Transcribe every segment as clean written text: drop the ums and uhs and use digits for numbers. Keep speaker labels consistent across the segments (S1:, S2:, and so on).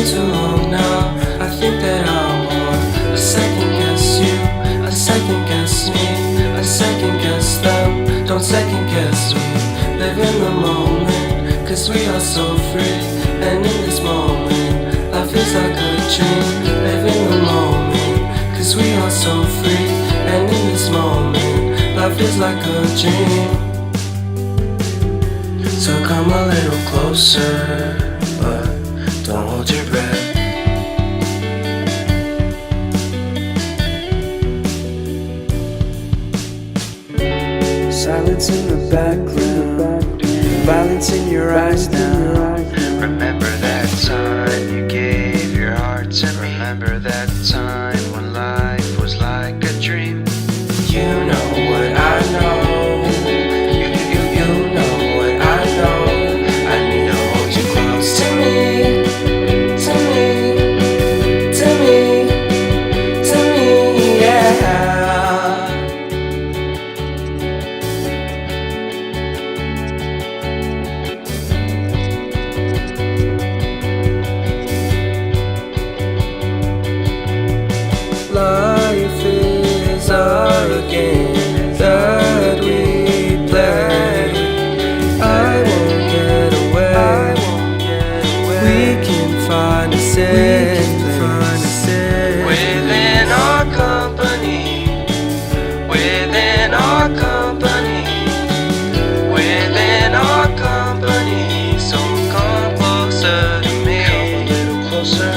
S1: been too long now. I think that I want a second guess you, a second guess me, a second guess them. Don't second guess me. Live in the moment, cause we are so free. And in this moment, life is like a dream. Live in the moment, cause we are so free. And in this moment, life is like a dream. So come a little closer, but don't hold your breath. Silence in the background, violence in your eyes now.
S2: Remember that time you gave your heart to me. Remember that time when life was like a dream.
S1: You know what I know. You know what I know. I need to hold you close to me, to me, to me, to me, yeah. Life is a game that we play. I won't get away. We can find a safe place
S2: Within our company, within our company, within our company. So come closer to me, come a little closer.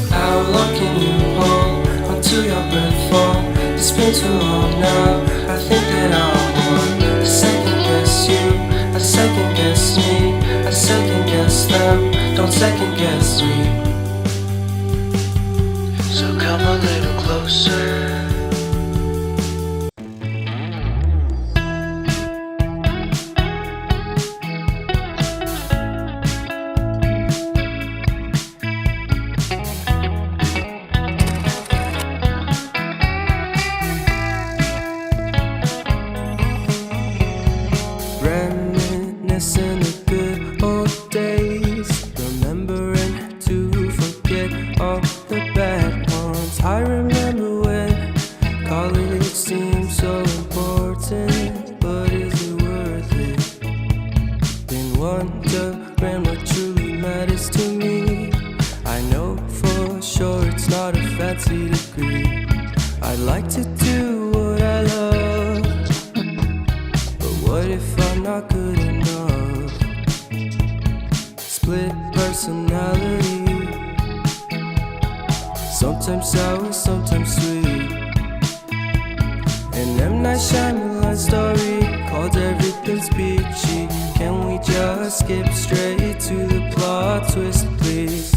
S1: How long can you hold until your breath falls? It's been too long now. I think that I want a second guess you, a second guess me, a second guess them. Don't second guess me.
S2: So come a little closer.
S1: Reminiscing the good old days, remembering to forget all the bad ones. I remember when college seemed so important, but is it worth it? Been wondering what truly matters to me. I know for sure it's not a fancy degree. I'd like to do what I love, but what if I'm not good enough? Split personality, sometimes sour, sometimes sweet. An M. Night Shyamalan story called Everything's Peachy. Can we just skip straight to the plot twist, please?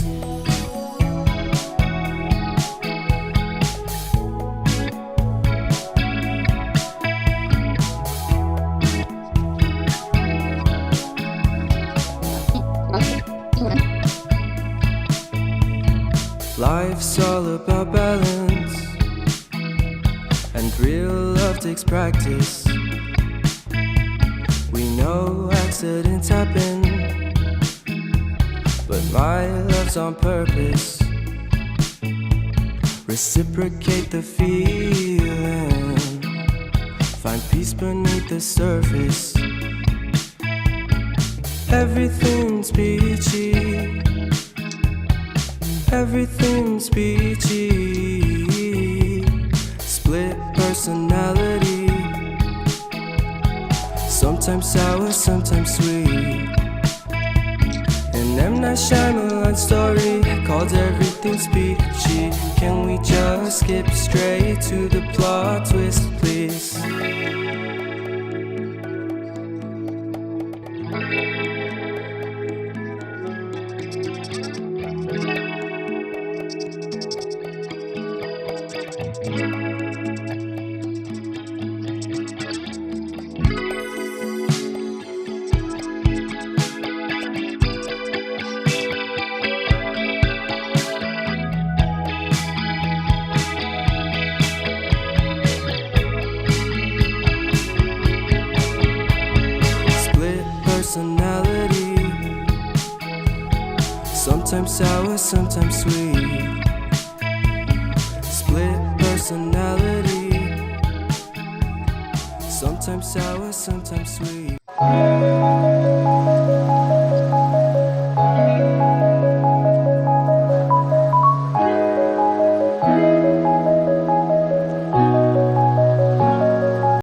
S1: Life's all about balance, and real love takes practice. We know accidents happen, but my love's on purpose. Reciprocate the feeling, find peace beneath the surface. Everything's peachy, everything's peachy. Split personality, sometimes sour, sometimes sweet. An M. Night Shyamalan story called Everything's Peachy. Can we just skip straight to the plot twist, please? Sometimes sour, sometimes sweet. Split personality. Sometimes sour, sometimes sweet.